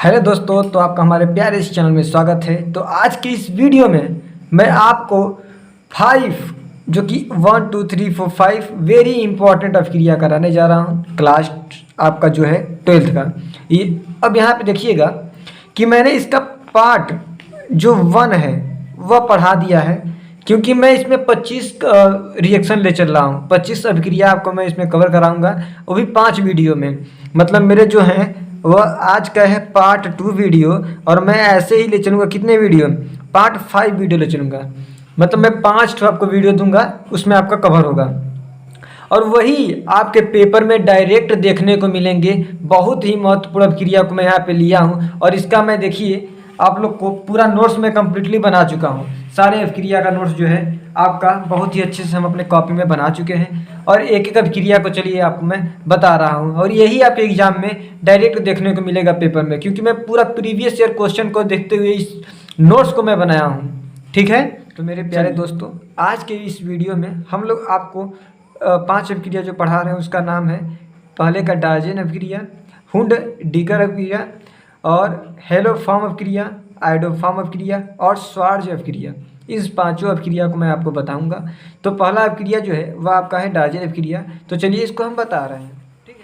Hello दोस्तों, तो आपका हमारे प्यारे इस चैनल में स्वागत है। तो आज की इस वीडियो में मैं आपको 5 जो कि 1 2 3 4 5 वेरी इंपॉर्टेंट अभिक्रिया कराने जा रहा हूँ। क्लास आपका जो है 12th का। ये अब यहाँ पे देखिएगा कि मैंने इसका पार्ट जो 1 है वह पढ़ा दिया है, क्योंकि मैं इसमें 25 रिएक्शन ले चल रहा हूँ। 25 अभिक्रिया आपको मैं इसमें कवर कराऊंगा, वो भी 5 वीडियो में। मतलब मेरे जो हैं वह आज का है पार्ट 2 वीडियो, और मैं ऐसे ही ले चलूँगा कितने वीडियो, पार्ट 5 वीडियो ले चलूँगा। मतलब मैं 5 आपको वीडियो दूंगा, उसमें आपका कवर होगा, और वही आपके पेपर में डायरेक्ट देखने को मिलेंगे। बहुत ही महत्वपूर्ण अभिक्रिया को मैं यहाँ पे लिया हूँ, और इसका मैं देखिए आप लोग को पूरा नोट्स में कम्प्लीटली बना चुका हूँ। सारे अभिक्रिया का नोट्स जो है आपका बहुत ही अच्छे से हम अपने कॉपी में बना चुके हैं, और एक एक अभिक्रिया को चलिए आपको मैं बता रहा हूँ। और यही आपके एग्जाम में डायरेक्ट देखने को मिलेगा पेपर में, क्योंकि मैं पूरा प्रीवियस ईयर क्वेश्चन को देखते हुए इस नोट्स को मैं बनाया हूँ। ठीक है, तो मेरे प्यारे दोस्तों, आज के इस वीडियो में हम लोग आपको 5 अभिक्रिया जो पढ़ा रहे हैं उसका नाम है, पहले का डार्जेन अभिक्रिया, हुंड डीकर अभिक्रिया, और हेलोफॉर्म अभिक्रिया, आइडोफॉर्म अभिक्रिया और स्वार्ज अभिक्रिया। इस 5 अभिक्रिया को मैं आपको बताऊंगा। तो पहला अभिक्रिया जो है वह आपका है डार्जेन अभिक्रिया। तो चलिए इसको हम बता रहे हैं, ठीक है।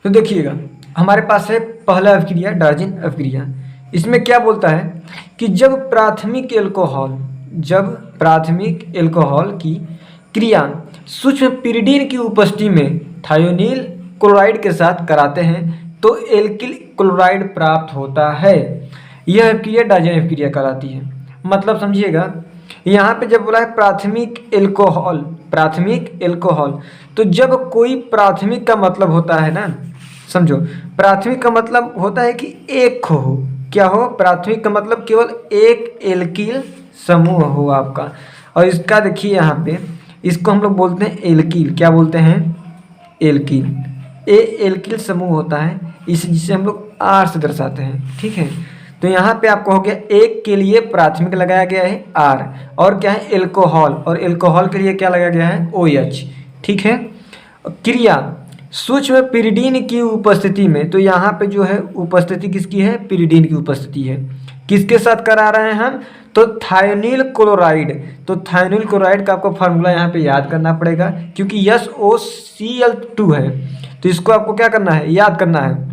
तो देखिएगा हमारे पास है पहला अभिक्रिया डार्जेन अभिक्रिया। इसमें क्या बोलता है कि जब प्राथमिक एल्कोहल की क्रिया सूक्ष्म पिरिडीन की उपस्थिति में थायोनील क्लोराइड के साथ कराते हैं तो एल्किल क्लोराइड प्राप्त होता है। यह अभिक्रिया डार्जेन अभिक्रिया कहलाती है। मतलब समझिएगा, यहाँ पे जब बोला है प्राथमिक एल्कोहल, तो जब कोई प्राथमिक का मतलब होता है ना, समझो, प्राथमिक का मतलब होता है कि एक हो, क्या हो, प्राथमिक का मतलब केवल एक एल्किल समूह हो आपका। और इसका देखिए यहाँ पे, इसको हम लोग बोलते हैं एल्किल। क्या बोलते हैं? एल्किल। एल्किल समूह होता है, जिसे हम लोग आर से दर्शाते हैं। ठीक है, तो यहाँ पे आपको हो गया एक के लिए प्राथमिक लगाया गया है आर, और क्या है एल्कोहल, और एल्कोहल के लिए क्या लगाया गया है OH। ठीक है, क्रिया सूक्ष्म पिरिडीन की उपस्थिति में, तो यहाँ पे जो है उपस्थिति किसकी है? पिरिडीन की उपस्थिति है। किसके साथ करा रहे हैं हम? तो थायोनील क्लोराइड। तो थायोनील क्लोराइड का आपको फार्मूला यहाँ पे याद करना पड़ेगा, क्योंकि SOCl2 है। तो इसको आपको क्या करना है? याद करना है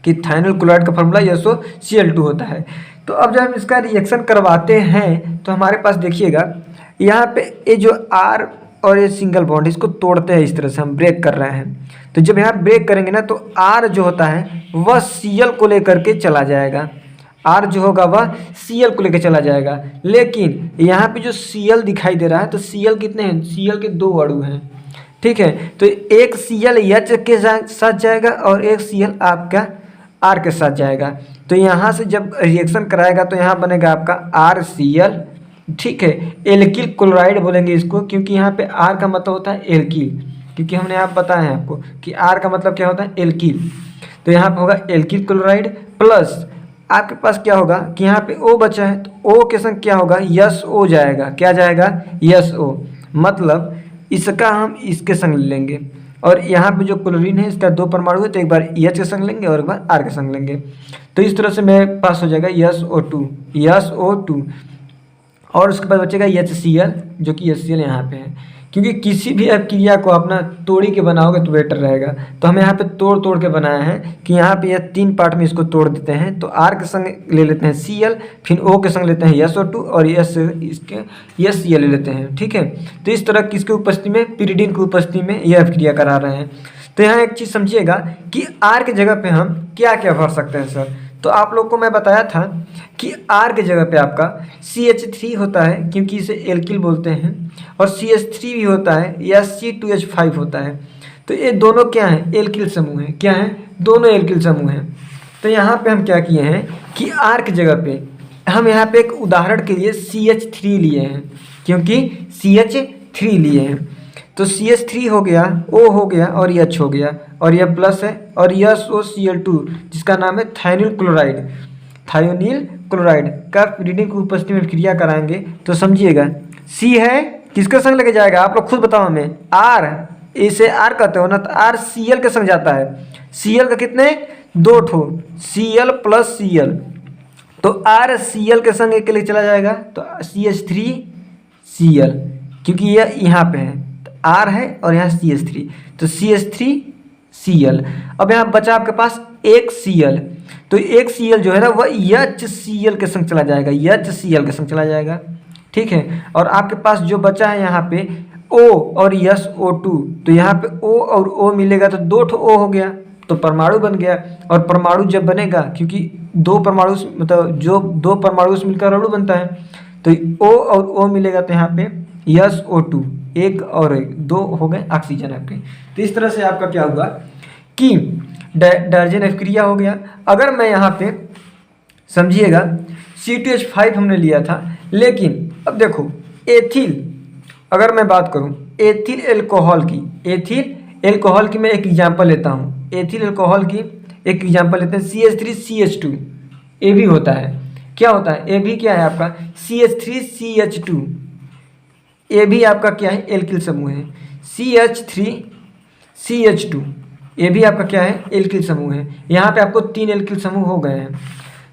कि थायोनील क्लोराइड का फार्मूला SOCl2 होता है। तो अब जब हम इसका रिएक्शन करवाते हैं तो हमारे पास देखिएगा यहाँ पे ये जो R और ये सिंगल बॉन्ड, इसको तोड़ते हैं, इस तरह से हम ब्रेक कर रहे हैं। तो जब यहाँ ब्रेक करेंगे ना, तो R जो होता है वह Cl को लेकर के चला जाएगा। R जो होगा वह Cl को लेकर चला जाएगा। लेकिन यहाँ पे जो Cl दिखाई दे रहा है, तो Cl कितने हैं? Cl के 2 अणु हैं। ठीक है, तो एक Cl H के साथ जाएगा और एक Cl आपका R के साथ जाएगा। तो यहाँ से जब रिएक्शन कराएगा तो यहाँ बनेगा आपका RCl। ठीक है, एल्किल क्लोराइड बोलेंगे इसको, क्योंकि यहाँ पे R का मतलब होता है एल्किल, क्योंकि हमने आप बताया है आपको कि R का मतलब क्या होता है? एल्किल। तो यहाँ पे होगा एल्किल क्लोराइड प्लस आपके पास क्या होगा कि यहाँ पे O बचा है, तो O के संग क्या होगा? SO जाएगा। क्या जाएगा? SO। मतलब इसका हम इसके संग लेंगे, और यहाँ पे जो क्लोरीन है इसका 2 परमाणु है, तो एक बार H के संग लेंगे और एक बार R के संग लेंगे। तो इस तरह से मेरे पास हो जाएगा SO2, और उसके बाद बचेगा HCl, जो कि HCl यहाँ पे है। क्योंकि किसी भी अभिक्रिया को अपना तोड़ी के बनाओगे तो बेटर रहेगा। तो हम यहाँ पे तोड़ के बनाए हैं कि यहाँ पे यह 3 पार्ट में इसको तोड़ देते हैं। तो R के संग ले लेते हैं Cl, फिर O के संग लेते हैं SO2, और इसके Cl ले लेते हैं। ठीक है, तो इस तरह किसकी उपस्थिति में? पिरिडीन की उपस्थिति में यह अभिक्रिया करा रहे हैं। तो यहाँ एक चीज़ समझिएगा कि R की जगह पे हम क्या क्या भर सकते हैं सर। तो आप लोग को मैं बताया था कि R की जगह पे आपका CH3 होता है, क्योंकि इसे एल्किल बोलते हैं, और CH3 भी होता है, या C2H5 होता है। तो ये दोनों क्या हैं? एल्किल समूह हैं। क्या हैं? दोनों एल्किल समूह हैं। तो यहाँ पे हम क्या किए हैं कि R की जगह पे हम यहाँ पे एक उदाहरण के लिए CH3 लिए हैं, क्योंकि CH3 लिए हैं। तो CH3 हो गया, O हो गया और H हो गया, और यह प्लस है, और SOCl2 जिसका नाम है थायोनील क्लोराइड का पिरिडीन की उपस्थिति में क्रिया कराएंगे। तो समझिएगा C है, किसके संग लेके जाएगा? आप लोग खुद बताओ हमें। R, इसे R कहते हो ना, तो R Cl के संग जाता है। Cl का कितने? दो ठो Cl प्लस Cl, तो R Cl के संग एक के लिए चला जाएगा तो CH3Cl, क्योंकि यह यहाँ पे है तो R है और यहाँ CH3 तो CH3Cl। अब यहाँ बचा आपके पास एक Cl, तो एक Cl जो है ना वह HCl के संग चला जाएगा, HCl के संग चला जाएगा। ठीक है, और आपके पास जो बचा है यहाँ पे O और SO2, तो यहाँ पे O और O मिलेगा तो दो ठो O हो गया तो परमाणु बन गया। और परमाणु जब बनेगा, क्योंकि दो परमाणु मतलब जो दो परमाणु से मिलकर अणु बनता है, तो O और O मिलेगा तो यहाँ पे SO2, एक और एक, दो हो गए ऑक्सीजन आपके। तो इस तरह से आपका क्या हुआ कि डायवर्जन अभिक्रिया हो गया। अगर मैं यहाँ पे समझिएगा C2H5 हमने लिया था, लेकिन अब देखो एथिल, अगर मैं बात करूँ एथिल एल्कोहल की मैं एक एग्जांपल लेता हूँ। एथिल एल्कोहल की एक एग्जांपल लेते हैं, CH3CH2 ए भी होता है। क्या होता है ए भी? क्या है आपका CH3CH2 ए भी आपका क्या है? एल्किल समूह है। CH3CH2 ये भी आपका क्या है? एल्किल समूह है। यहाँ पे आपको 3 एल्किल समूह हो गए हैं,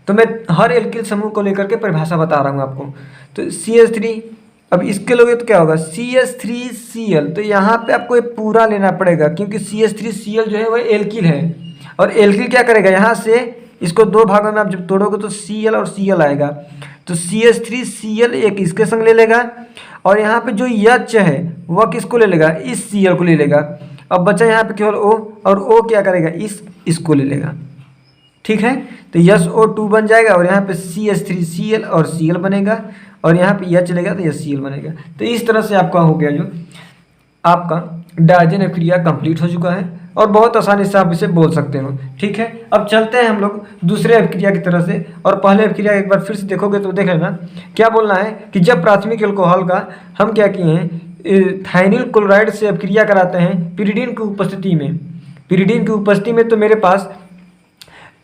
तो मैं हर एल्किल समूह को लेकर के परिभाषा बता रहा हूँ आपको। तो CH3, अब इसके लोगे तो क्या होगा CH3Cl, तो यहाँ पे आपको ये पूरा लेना पड़ेगा क्योंकि CH3Cl जो है वह एल्किल है। और एल्किल क्या करेगा, यहाँ से इसको दो भागों में आप जब तोड़ोगे तो Cl और Cl आएगा, तो CH3Cl एक इसके संग ले लेगा और यहाँ पे जो H है वह किसको ले लेगा? इस Cl को ले लेगा। अब बचा यहाँ पे केवल O, और O क्या करेगा? इसको ले लेगा। ठीक है, तो SO2 बन जाएगा और यहाँ पे CH3Cl और Cl बनेगा और यहाँ पे H चलेगा तो HCl बनेगा। तो इस तरह से आपका हो गया, जो आपका डायवर्जन अभिक्रिया कंप्लीट हो चुका है और बहुत आसानी से आप इसे बोल सकते हो। ठीक है, अब चलते हैं हम लोग दूसरे अभिक्रिया की तरह से। और पहले अभिक्रिया एक बार फिर से देखोगे तो देख लेना क्या बोलना है कि जब प्राथमिक एल्कोहल का हम क्या किए हैं, थाइनिल क्लोराइड से अभिक्रिया कराते हैं पिरिडीन की उपस्थिति में, तो मेरे पास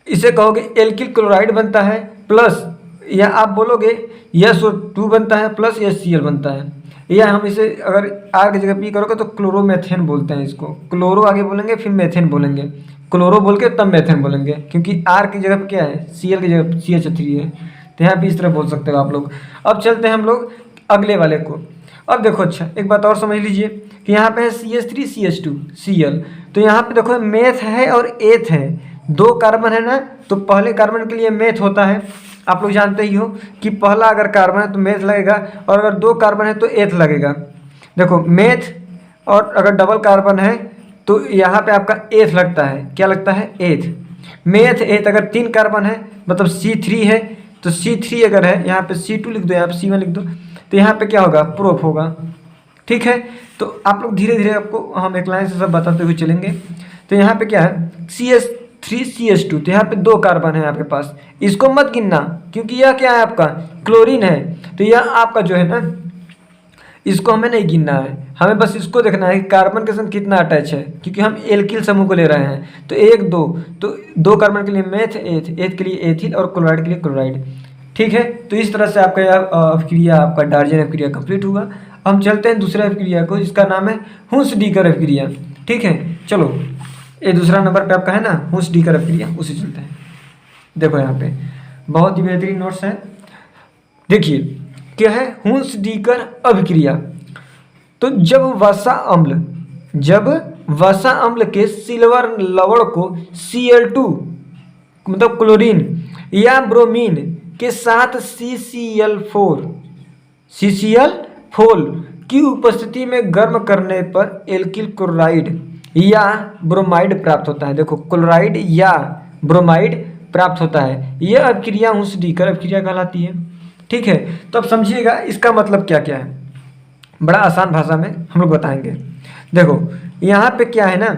इसे कहोगे एल्किल क्लोराइड बनता है प्लस, या आप बोलोगे SO2 बनता है प्लस HCl बनता है, या हम इसे अगर R की जगह P करोगे तो क्लोरोमेथेन बोलते हैं इसको। क्लोरो आगे बोलेंगे फिर मेथेन बोलेंगे, क्लोरो बोल के तब मेथेन बोलेंगे, क्योंकि R की जगह पे क्या है? Cl की जगह CH3 है, तो यहाँ भी इस तरह बोल सकते हो आप लोग। अब चलते हैं हम लोग अगले वाले को। अब देखो अच्छा एक बात और समझ लीजिए कि यहाँ पे है CH3CH2Cl, तो यहाँ पे देखो मेथ है और एथ है, दो कार्बन है ना, तो पहले कार्बन के लिए मेथ होता है। आप लोग जानते ही हो कि पहला अगर कार्बन है तो मेथ लगेगा और अगर दो कार्बन है तो एथ लगेगा। देखो मेथ, और अगर डबल कार्बन है तो यहाँ पे आपका एथ लगता है। क्या लगता है? एथ। मेथ एथ। अगर 3 कार्बन है मतलब C3 है, तो C3 अगर है यहाँ पे C2 लिख दो, यहाँ पे C1 लिख दो, तो यहाँ पे क्या होगा? प्रोप होगा। ठीक है, तो आप लोग धीरे धीरे आपको हम एक लाइन से सब बताते हुए चलेंगे। तो यहाँ पे क्या है? CH3CH2, तो यहाँ पे 2 कार्बन है आपके पास, इसको मत गिनना क्योंकि यह क्या है? आपका क्लोरीन है, तो यह आपका जो है ना, इसको हमें नहीं गिनना है, हमें बस इसको देखना है कि कार्बन के संग कितना अटैच है, क्योंकि हम एल्किल समूह को ले रहे हैं। तो 1 2, तो 2 कार्बन के लिए मेथ एथ, एथ के लिए एथिल और क्लोराइड के लिए क्लोराइड। ठीक है, तो इस तरह से आपका यह अभिक्रिया, आपका डायवर्जन अभिक्रिया कंप्लीट हुआ। हम चलते हैं दूसरे अभिक्रिया को, जिसका नाम है हुंस-डीकर अभिक्रिया। ठीक है, चलो ये दूसरा नंबर पे आपका है ना हुंस-डीकर अभिक्रिया, उसे चलते हैं। देखो यहाँ पे बहुत ही बेहतरीन नोट्स है, देखिए क्या है हुंस-डीकर अभिक्रिया। तो जब वसा अम्ल के सिल्वर लवण को Cl2 मतलब क्लोरीन या ब्रोमीन के साथ CCl4 की उपस्थिति में गर्म करने पर एल्किल क्लोराइड या ब्रोमाइड प्राप्त होता है। देखो क्लोराइड या ब्रोमाइड प्राप्त होता है, यह अभिक्रिया हुंस-डीकर अभिक्रिया कहलाती है। ठीक है, तो अब समझिएगा इसका मतलब क्या क्या है, बड़ा आसान भाषा में हम लोग बताएंगे। देखो यहाँ पे क्या है ना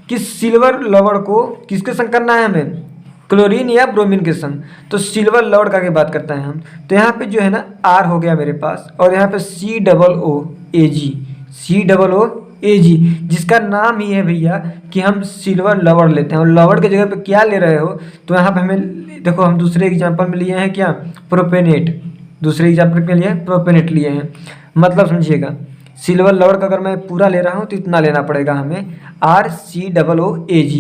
कि सिल्वर लवण को किसके संग करना है हमें? क्लोरीन या ब्रोमीन के संग। तो सिल्वर लवण का बात करता है हम, तो यहाँ पे जो है ना R हो गया मेरे पास, और यहाँ पे COOAG, जिसका नाम ही है भैया कि हम सिल्वर लवण लेते हैं। और लवण के जगह पे क्या ले रहे हो, तो यहाँ पे हमें देखो हम दूसरे एग्जाम्पल में लिए हैं क्या? प्रोपेनेट। दूसरे एग्जाम्पल में लिए प्रोपेनेट लिए हैं। मतलब समझिएगा सिल्वर लवण का अगर मैं पूरा ले रहा हूँ तो इतना लेना पड़ेगा हमें RCOOAG।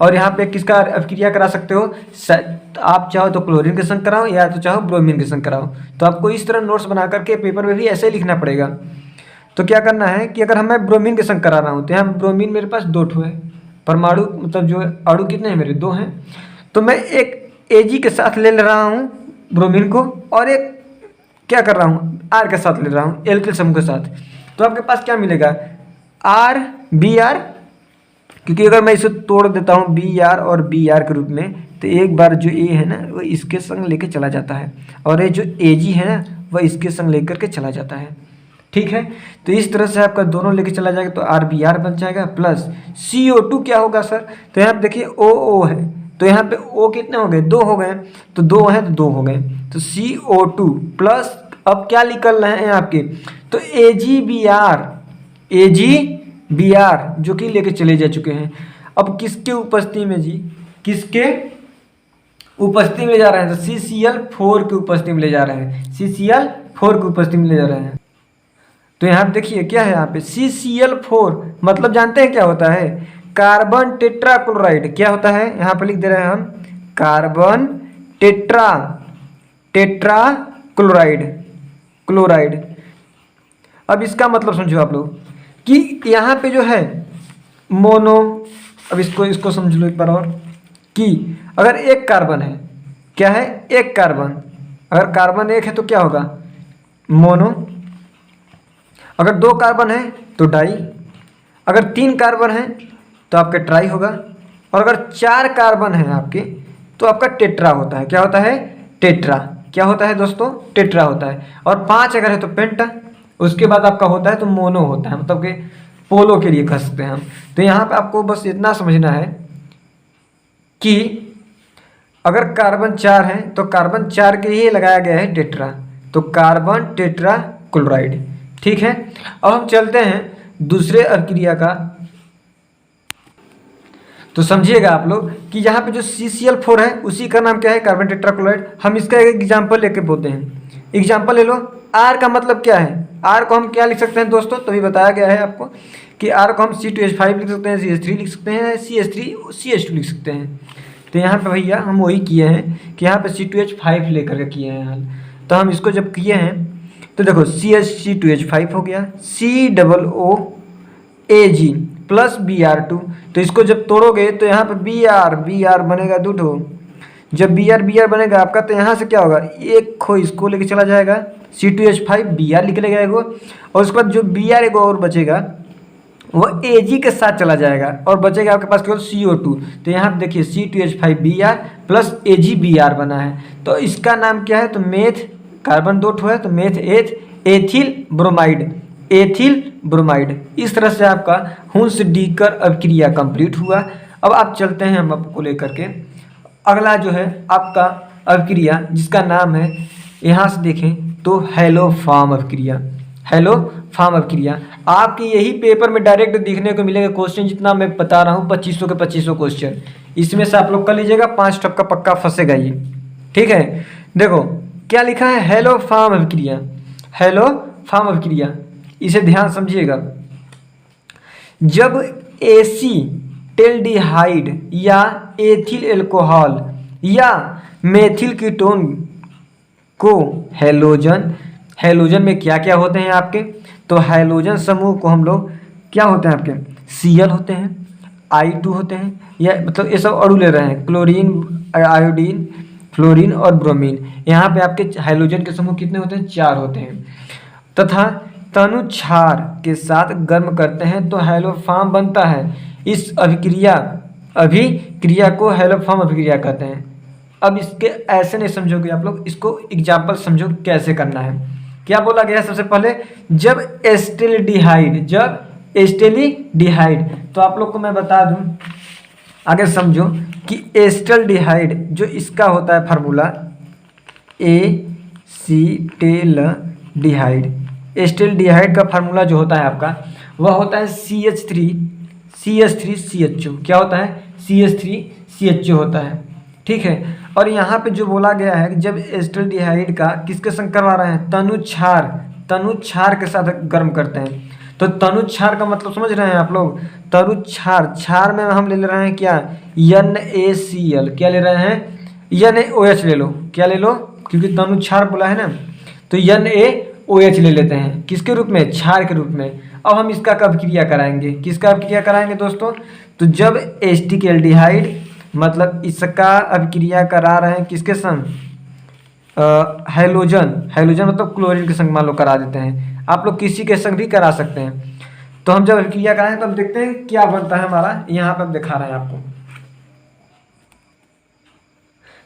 और यहाँ पे किसका अभिक्रिया करा सकते हो, आप चाहो तो क्लोरीन के संग कराओ या तो चाहो ब्रोमीन के संग कराओ। तो आपको इस तरह नोट्स बना करके पेपर में भी ऐसे ही लिखना पड़ेगा। तो क्या करना है कि अगर मैं ब्रोमीन के संग करा रहा हूँ तो यहाँ ब्रोमीन मेरे पास 2 ठो है, परमाणु मतलब जो अणु कितने हैं मेरे 2 हैं। तो मैं एक Ag के साथ ले रहा हूँ ब्रोमीन को, और एक क्या कर रहा हूँ R के साथ ले रहा हूँ, एल्किल समूह के साथ। तो आपके पास क्या मिलेगा, RBr, क्योंकि अगर मैं इसे तोड़ देता हूँ Br और Br के रूप में, तो एक बार जो A है ना वो इसके संग लेके चला जाता है, और ये जो Ag है ना वह इसके संग लेकर के चला जाता है। ठीक है, तो इस तरह से आपका दोनों लेके चला जाएगा तो RBr बन जाएगा प्लस CO2 क्या होगा सर, तो यहाँ पे देखिए OO है, तो यहाँ पे O कितने हो गए, 2 हो गए, तो 2 हैं तो 2 हो गए, तो CO2 प्लस अब क्या निकल रहे हैं आपके, तो AgBr जो कि लेके चले जा चुके हैं। अब किसके उपस्थिति में जी, किसके उपस्थिति में ले जा रहे हैं, तो CCl4 की उपस्थिति में ले जा रहे हैं, CCl4 की उपस्थिति में ले जा रहे हैं। तो यहाँ पे देखिए क्या है, यहाँ पे CCl4 मतलब जानते हैं क्या होता है, कार्बन टेट्राक्लोराइड। क्या होता है यहाँ पे लिख दे रहे हैं हम, कार्बन टेट्राक्लोराइड। अब इसका मतलब समझो आप लोग कि यहाँ पे जो है मोनो, अब इसको समझ लो एक बार और, कि अगर एक कार्बन है, क्या है एक कार्बन, अगर कार्बन एक है तो क्या होगा मोनो, अगर 2 कार्बन है तो डाई, अगर 3 कार्बन है तो आपका ट्राई होगा, और अगर 4 कार्बन है आपके तो आपका टेट्रा होता है। क्या होता है, टेट्रा। क्या होता है दोस्तों, टेट्रा होता है। और 5 अगर है तो पेंटा, उसके बाद आपका होता है तो मोनो होता है, मतलब कि पोलो के लिए कह सकते हैं हम। तो यहाँ पे आपको बस इतना समझना है कि अगर कार्बन 4 है तो कार्बन 4 के लिए लगाया गया है टेट्रा, तो कार्बन टेट्राक्लोराइड। ठीक है, अब हम चलते हैं दूसरे अभिक्रिया का। तो समझिएगा आप लोग कि यहाँ पे जो CCl4 है उसी का नाम क्या है, कार्बन टेट्राक्लोराइड। हम इसका एक एग्जाम्पल लेके बोलते हैं, एग्जाम्पल ले लो। R का मतलब क्या है, R को हम क्या लिख सकते हैं दोस्तों, तो भी बताया गया है आपको कि R को हम C2H5 लिख सकते हैं, CH3 लिख सकते हैं, CH2 लिख सकते हैं। तो यहाँ पे भैया हम वही किए हैं कि यहाँ पे C2H5 लेकर के किए हैं हल। तो हम इसको जब किए हैं तो देखो C2H5 हो गया, COOAg प्लस Br2, तो इसको जब तोड़ोगे तो यहाँ पे Br बनेगा 2 ठो। जब Br बनेगा आपका तो यहाँ से क्या होगा, एक खो इसको लेके चला जाएगा, C2H5 Br निकलेगा एगो, और उसके बाद जो Br एगो और बचेगा वो Ag के साथ चला जाएगा, और बचेगा आपके पास केवल CO2। तो यहाँ पे देखिए C2H5 Br प्लस AgBr बना है, तो इसका नाम क्या है, तो मेथ, कार्बन 2 ठो है तो मेथ एथिल ब्रोमाइड। इस तरह से आपका हुंस-डीकर अभिक्रिया कंप्लीट हुआ। अब आप चलते हैं हम आपको लेकर के अगला जो है आपका अभिक्रिया, जिसका नाम है, यहाँ से देखें तो हैलोफॉर्म अभिक्रिया। आपके यही पेपर में डायरेक्ट देखने को मिलेगा क्वेश्चन, जितना मैं बता रहा हूँ 2500 के 2500 क्वेश्चन, इसमें से आप लोग कर लीजिएगा, 5 टक्का पक्का फंसेगा ये। ठीक है, देखो क्या लिखा है, हैलोफॉर्म अभिक्रिया, इसे ध्यान समझिएगा। जब एसीटेल्डिहाइड या एथिल एल्कोहल या मेथिल कीटोन को हैलोजन में क्या क्या होते हैं आपके, तो हैलोजन समूह को हम लोग क्या होते हैं आपके, Cl होते हैं, I2 होते हैं, या मतलब ये सब अणु ले रहे हैं, क्लोरीन, आयोडीन, फ्लोरीन और ब्रोमीन। यहाँ पे आपके हैलोजन के समूह कितने होते हैं, 4 होते हैं, तथा तनु क्षार के साथ गर्म करते हैं तो हैलोफॉर्म बनता है। इस अभिक्रिया को हैलोफॉर्म अभिक्रिया कहते हैं। अब इसके ऐसे नहीं समझोगे आप लोग, इसको एग्जाम्पल समझो कैसे करना है। क्या बोला गया सबसे पहले, जब एस्टेल्डिहाइड, तो आप लोग को मैं बता दूं आगे समझो कि एस्टेल्डिहाइड जो इसका होता है फार्मूला, एस्टेल्डिहाइड का फार्मूला जो होता है आपका वह होता है CH3CHO। क्या होता है, CH3CHO होता है। ठीक है, और यहाँ पे जो बोला गया है कि जब एस्टेल्डिहाइड का किसके संग करवा रहे हैं, तनु क्षार के साथ गर्म करते हैं, तो तनु क्षार का मतलब समझ रहे हैं आप लोग। तनु क्षार, क्षार में हम ले रहे हैं क्या, NaCl। क्या ले रहे हैं, NaOH ले लो। क्या ले लो, क्योंकि तनु क्षार बोला है ना, तो NaOH ले लेते हैं। किसके रूप में, क्षार के रूप में। अब हम इसका कब क्रिया कराएंगे, किसका अभिक्रिया कराएंगे दोस्तों, तो जब एस्टिक एल्डिहाइड मतलब इसका अभिक्रिया करा रहे हैं किसके संग, हाइड्रोजन, हाइड्रोजन मतलब क्लोरीन के संग मान लो करा देते हैं। आप लोग किसी के संग भी करा सकते हैं। तो हम जब अभिक्रिया कराएं तो हम देखते हैं क्या बनता है हमारा, यहाँ पर हम दिखा रहे हैं आपको।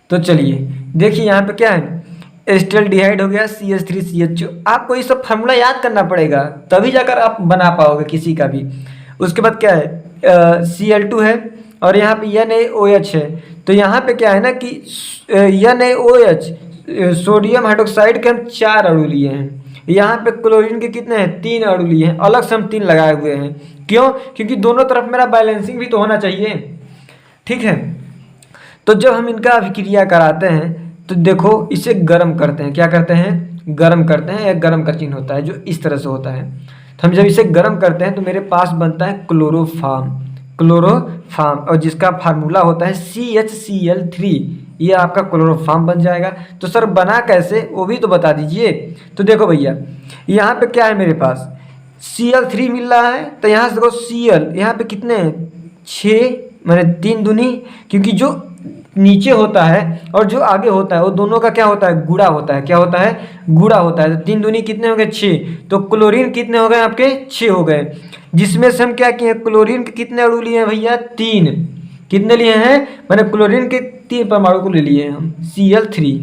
तो चलिए देखिए यहाँ पे क्या है, एस्टल्डिहाइड हो गया CH3CH2। आपको ये सब फार्मूला याद करना पड़ेगा, तभी जाकर आप बना पाओगे किसी का भी। उसके बाद क्या है, Cl2 है और यहाँ पे NaOH है। तो यहाँ पे क्या है ना कि NaOH सोडियम हाइड्रोक्साइड के हम 4 अणु लिए हैं। यहाँ पे क्लोरीन के कितने हैं, 3 अणु लिए हैं। अलग से हम 3 लगाए हुए हैं, क्यों, क्योंकि दोनों तरफ मेरा बैलेंसिंग भी तो होना चाहिए। ठीक है, तो जब हम इनका अभिक्रिया कराते हैं तो देखो इसे गर्म करते हैं। क्या करते हैं, गर्म करते हैं। एक गर्म का चिन्ह होता है जो इस तरह से होता है। तो हम जब इसे गर्म करते हैं तो मेरे पास बनता है क्लोरोफॉर्म, क्लोरोफॉर्म, और जिसका फार्मूला होता है CHCl3। ये आपका क्लोरोफॉर्म बन जाएगा। तो सर बना कैसे, वो भी तो बता दीजिए। तो देखो भैया यहाँ पे क्या है, मेरे पास Cl3 मिल रहा है। तो यहाँ से देखो Cl यहाँ पे कितने हैं, 6, मैंने 3 दूनी, क्योंकि जो नीचे होता है और जो आगे होता है वो दोनों का क्या होता है, गुणा होता है। क्या होता है, गुणा होता है। तो 3 दूनी कितने हो गए, 6। तो क्लोरीन कितने हो गए आपके, 6 हो गए। जिसमें से हम क्या किए, क्लोरीन के कितने अणु लिए हैं भैया, 3। कितने लिए हैं, मैंने क्लोरीन के 3 परमाणु को ले लिए हैं हम, Cl3।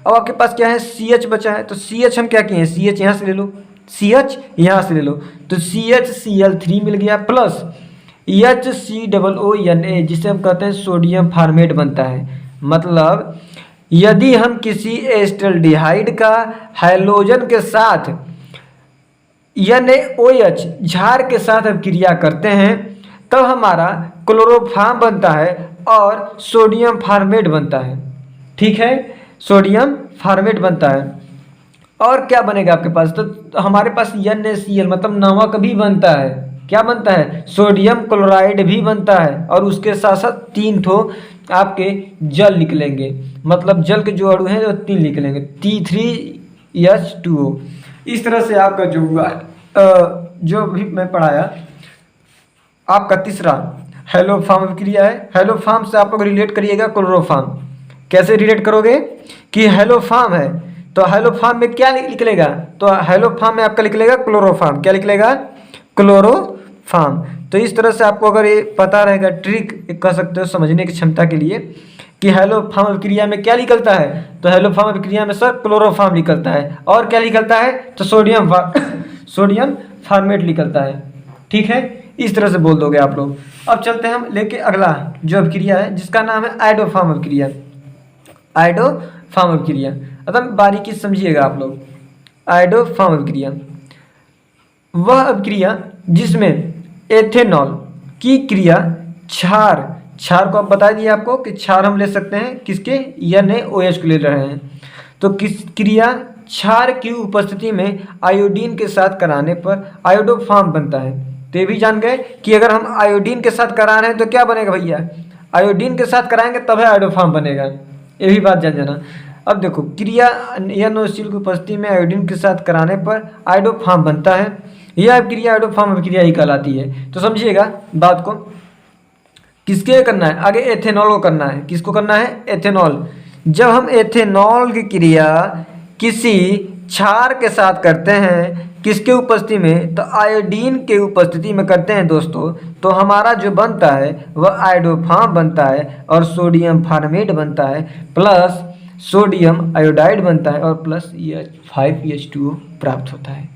अब आपके पास क्या है, CH बचा है। तो CH हम क्या किए हैं, CH यहाँ से ले लो, CH यहाँ से ले लो। तो CHCl3 मिल गया, प्लस HCOONA, जिसे हम कहते हैं सोडियम फॉर्मेट बनता है। मतलब यदि हम किसी एस्टल्डिहाइड का हाइड्रोजन के साथ NaOH क्षार के साथ अभिक्रिया करते हैं तब हमारा क्लोरोफॉर्म बनता है और सोडियम फॉर्मेट बनता है। ठीक है, सोडियम फॉर्मेट बनता है। और क्या बनेगा आपके पास, तो हमारे पास NaCl मतलब नमक भी बनता है। क्या बनता है, सोडियम क्लोराइड भी बनता है। और उसके साथ साथ 3 ठो आपके जल निकलेंगे, मतलब जल के जो अणु हैं वो 3 निकलेंगे, T3H2O। इस तरह से आपका जो हुआ जो भी मैं पढ़ाया आपका तीसरा हेलोफॉर्म अभिक्रिया है। हेलोफॉर्म से आप लोग रिलेट करिएगा क्लोरोफॉर्म। कैसे रिलेट करोगे कि हेलोफॉर्म है तो हेलोफॉर्म में क्या निकलेगा, तो हेलोफॉर्म में आपका निकलेगा क्लोरोफॉर्म। क्या निकलेगा, क्लोरोफॉर्म। तो इस तरह से आपको अगर ये पता रहेगा, ट्रिक कह सकते हो समझने की क्षमता के लिए, कि हेलोफॉर्म अभिक्रिया में क्या निकलता है, तो हेलोफॉर्म अभिक्रिया में सर क्लोरोफॉर्म निकलता है। और क्या निकलता है, तो सोडियम फॉर्मेट निकलता है। ठीक है, इस तरह से बोल दोगे आप लोग। अब चलते हैं हम लेके अगला जो अभिक्रिया है जिसका नाम है आयोडोफॉर्म अभिक्रिया। आयोडोफॉर्म अभिक्रिया एकदम बारीकी समझिएगा आप लोग। आयोडोफॉर्म अभिक्रिया वह अभिक्रिया जिसमें एथेनॉल की क्रिया क्षार को आप बता दिए आपको कि क्षार हम ले सकते हैं किसके, NaOH को ले रहे हैं। तो किस क्रिया क्षार की उपस्थिति में आयोडीन के साथ कराने पर आयोडोफॉर्म बनता है। तो ये भी जान गए कि अगर हम आयोडीन के साथ करा रहे हैं तो क्या बनेगा भैया, आयोडीन के साथ कराएंगे तब है आयोडोफॉर्म बनेगा। ये भी बात जान जाना। अब देखो क्रिया NaOH की उपस्थिति में आयोडीन के साथ कराने पर आयोडोफॉर्म बनता है। यह अभिक्रिया आयोडोफॉर्म अभिक्रिया ही कहलाती है। तो समझिएगा बात को, किसके करना है, आगे एथेनॉल को करना है। किसको करना है, एथेनॉल। जब हम एथेनॉल की क्रिया किसी क्षार के साथ करते हैं, किसके उपस्थिति में, तो आयोडीन के उपस्थिति में करते हैं दोस्तों, तो हमारा जो बनता है वह आयोडोफॉर्म बनता है और सोडियम फॉर्मेट बनता है, प्लस सोडियम आयोडाइड बनता है और प्लस 5H2O प्राप्त होता है।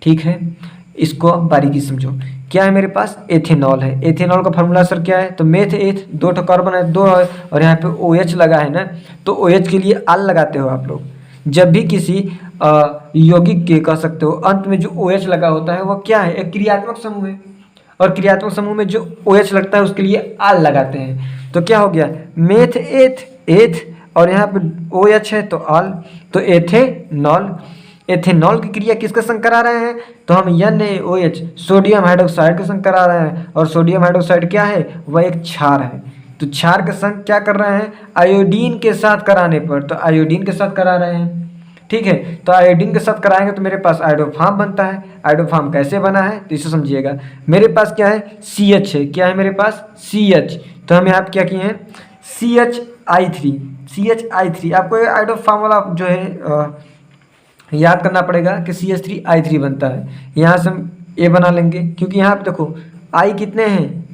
ठीक है, इसको बारीकी समझो। क्या है मेरे पास, एथेनॉल है। एथेनॉल का फार्मूला सर क्या है, तो मेथ एथ, 2 ठो कार्बन है, 2 है, और यहाँ पे OH लगा है ना, तो OH के लिए आल लगाते हो आप लोग। जब भी किसी यौगिक के कह सकते हो अंत में जो OH लगा होता है वह क्या है, एक क्रियात्मक समूह है। और क्रियात्मक समूह में जो OH लगता है उसके लिए आल लगाते हैं। तो क्या हो गया, मेथ एथ, और यहाँ पे OH है तो आल, तो एथेनॉल। एथेनॉल की क्रिया किसके संग करा रहे हैं, तो हम NaOH सोडियम हाइड्रोक्साइड के संग करा रहे हैं। और सोडियम हाइड्रोक्साइड क्या है, वह एक क्षार है। तो क्षार के संग क्या कर रहे हैं, आयोडीन के साथ कराने पर, तो आयोडीन के साथ करा रहे हैं। ठीक है, तो आयोडीन के साथ कराएंगे तो मेरे पास आयोडोफार्म बनता है। आयोडोफार्म कैसे बना है, तो इसे समझिएगा। मेरे पास क्या है, CH है। क्या है मेरे पास, CH। तो हम यहाँ पे क्या किए हैं, CHI3। आपको ये आयोडोफार्म वाला जो है याद करना पड़ेगा कि CH3I3 बनता है। यहाँ से हम A बना लेंगे, क्योंकि यहाँ पे देखो I कितने हैं,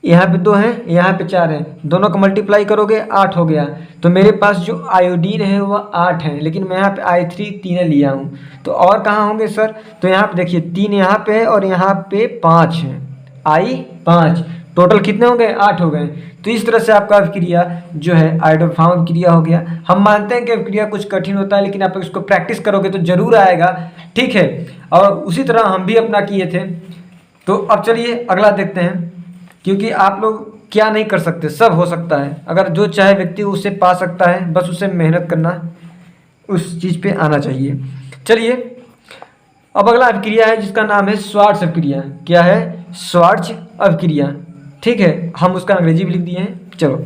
यहाँ पे 2 हैं, यहाँ पे 4 हैं, दोनों को मल्टीप्लाई करोगे 8 हो गया। तो मेरे पास जो आयोडीन है वह 8 है, लेकिन मैं यहाँ पे I3 3 लिया हूँ। तो और कहाँ होंगे सर, तो यहाँ पे देखिए 3 यहाँ पे है और यहाँ पे 5 है, I 5, टोटल कितने हो गए, 8 हो गए। तो इस तरह से आपका अभिक्रिया जो है आयोडोफार्म क्रिया हो गया। हम मानते हैं कि अभिक्रिया कुछ कठिन होता है, लेकिन आप इसको प्रैक्टिस करोगे तो जरूर आएगा। ठीक है, और उसी तरह हम भी अपना किए थे। तो अब चलिए अगला देखते हैं, क्योंकि आप लोग क्या नहीं कर सकते, सब हो सकता है। अगर जो चाहे व्यक्ति उसे पा सकता है, बस उसे मेहनत करना, उस चीज़ पे आना चाहिए। चलिए अब अगला अभिक्रिया है जिसका नाम है स्वार्ट्ज अभिक्रिया। क्या है, स्वार्ट्ज अभिक्रिया। ठीक है, हम उसका अंग्रेजी भी लिख दिए हैं। चलो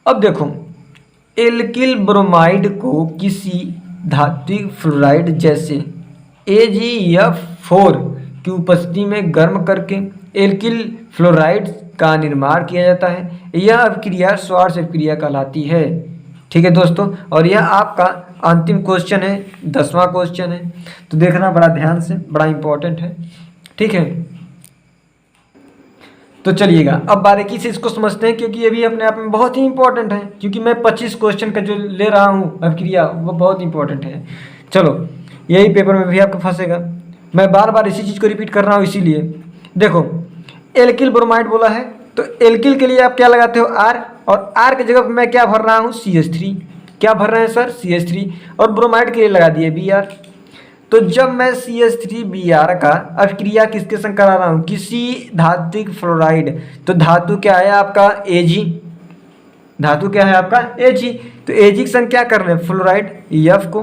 अब देखो, एल्किल ब्रोमाइड को किसी धात्विक फ्लोराइड जैसे AgF4 की उपस्थिति में गर्म करके एल्किल फ्लोराइड का निर्माण किया जाता है। यह अभिक्रिया स्वार्ट्ज अभिक्रिया कहलाती है। ठीक है दोस्तों, और यह आपका अंतिम क्वेश्चन है, 10वां क्वेश्चन है, तो देखना बड़ा ध्यान से, बड़ा इंपॉर्टेंट है। ठीक है, तो चलिएगा अब बारीकी से इसको समझते हैं, क्योंकि ये भी अपने आप में बहुत ही इंपॉर्टेंट है। क्योंकि मैं 25 क्वेश्चन का जो ले रहा हूँ अभिक्रिया, वो बहुत इंपॉर्टेंट है। चलो, यही पेपर में भी आपको फंसेगा, मैं बार बार इसी चीज़ को रिपीट कर रहा हूँ। इसीलिए देखो, एल्किल ब्रोमाइड बोला है, तो एल्किल के लिए आप क्या लगाते हो, R, और R की जगह पर मैं क्या भर रहा हूँ, CH3। क्या भर रहे हैं सर, CH3। और ब्रोमाइड के लिए लगा दिए Br। तो जब मैं CH3Br का अभिक्रिया किसके संग करा रहा हूँ, किसी धात्विक फ्लोराइड, तो धातु क्या है आपका, Ag। धातु क्या है आपका, Ag। तो Ag के संग क्या कर रहे हैं, फ्लोराइड F को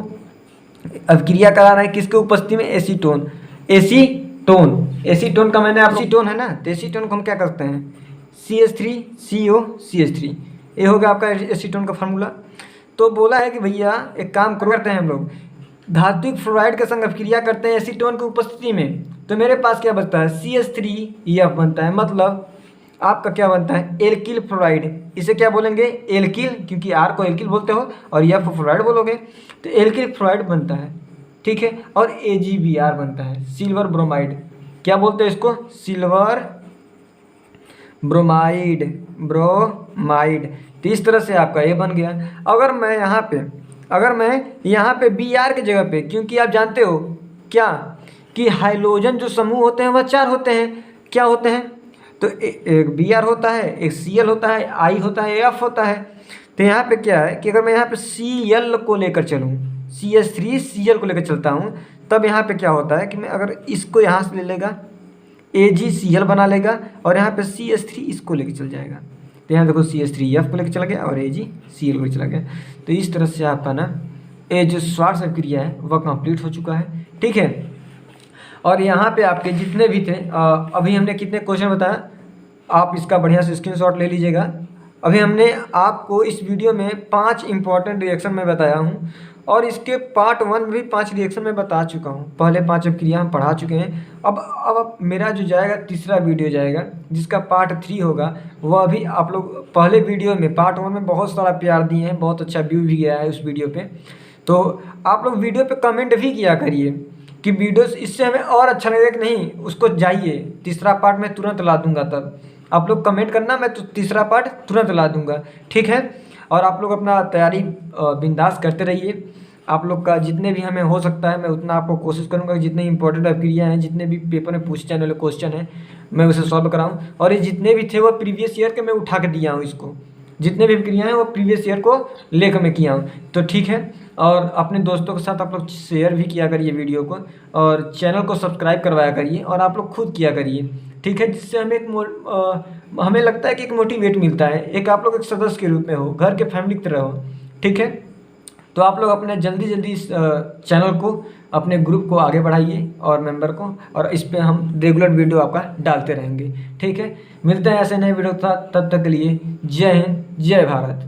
अभिक्रिया करा रहे हैं, किसके उपस्थिति में, एसीटोन। एसीटोन का मैंने आप एसीटोन है ना, तो एसीटोन को हम क्या करते हैं, CH3CO ये हो गया आपका एसीटोन का फार्मूला। तो बोला है कि भैया एक काम करते हैं हम लोग, धात्विक फ्लोराइड के संग अभिक्रिया करते हैं एसीटोन की उपस्थिति में, तो मेरे पास क्या बचता है, CH3F बनता है। मतलब आपका क्या बनता है, एल्किल फ्लोराइड। इसे क्या बोलेंगे, एल्किल, क्योंकि R को एल्किल बोलते हो और F को फ्लोराइड बोलोगे, तो एल्किल फ्लोराइड बनता है। ठीक है, और AgBr बनता है, सिल्वर ब्रोमाइड। क्या बोलते हैं इसको, सिल्वर ब्रोमाइड। तो इस तरह से आपका ये बन गया। अगर मैं यहाँ पे Br की जगह पे, क्योंकि आप जानते हो क्या कि हाइड्रोजन जो समूह होते हैं वह 4 होते हैं। क्या होते हैं, तो एक Br होता है, एक Cl होता है, I होता है, F होता है। तो यहाँ पे क्या है कि अगर मैं यहाँ पे Cl को लेकर चलूँ, CH3Cl को लेकर चलता हूँ, तब यहाँ पे क्या होता है कि मैं अगर इसको यहाँ से ले लेगा, AgCl बना लेगा, और यहाँ पे CH3 इसको लेकर चल जाएगा। तो यहाँ देखो CH3F को लेकर चला गया और AgCl को लेकर चला गया। तो इस तरह से आपका ना ये जो स्वार्ट्ज अभिक्रिया है वह कंप्लीट हो चुका है। ठीक है, और यहाँ पे आपके जितने भी थे, अभी हमने कितने क्वेश्चन बताया, आप इसका बढ़िया से स्क्रीनशॉट ले लीजिएगा। अभी हमने आपको इस वीडियो में 5 इंपॉर्टेंट रिएक्शन में बताया हूँ, और इसके पार्ट 1 में भी 5 रिएक्शन में बता चुका हूँ। पहले 5 अभिक्रिया हम पढ़ा चुके हैं। अब मेरा जो जाएगा तीसरा वीडियो जाएगा, जिसका पार्ट 3 होगा, वह अभी आप लोग पहले वीडियो में पार्ट 1 में बहुत सारा प्यार दिए हैं, बहुत अच्छा व्यू भी गया है उस वीडियो पे। तो आप लोग वीडियो पे कमेंट भी किया करिए कि वीडियो इससे हमें और अच्छा लगेगा कि नहीं, उसको जाइए, तीसरा पार्ट मैं तुरंत ला दूंगा। तब आप लोग कमेंट करना, मैं तो तीसरा पार्ट तुरंत ला दूंगा। ठीक है, और आप लोग अपना तैयारी बिंदास करते रहिए। आप लोग का जितने भी हमें हो सकता है मैं उतना आपको कोशिश करूंगा कि जितने इंपॉर्टेंट अभिक्रिया हैं, जितने भी पेपर में पूछे जाने वाले क्वेश्चन हैं, मैं उसे सॉल्व कराऊं। और ये जितने भी थे वो प्रीवियस ईयर के मैं उठा के दिया हूँ। इसको जितने भी अभिक्रिया हैं वो प्रीवियस ईयर को लेकर मैं किया हूँ। तो ठीक है, और अपने दोस्तों के साथ आप लोग शेयर भी किया करिए वीडियो को, और चैनल को सब्सक्राइब करवाया करिए, और आप लोग खुद किया करिए। ठीक है, जिससे हमें लगता है कि एक मोटिवेट मिलता है, एक आप लोग एक सदस्य के रूप में हो, घर के फैमिली की तरह हो। ठीक है, तो आप लोग अपने जल्दी जल्दी इस चैनल को, अपने ग्रुप को आगे बढ़ाइए और मेंबर को, और इस पे हम रेगुलर वीडियो आपका डालते रहेंगे। ठीक है, मिलते हैं ऐसे नए वीडियो के साथ, तब तक के लिए जय हिंद, जय भारत।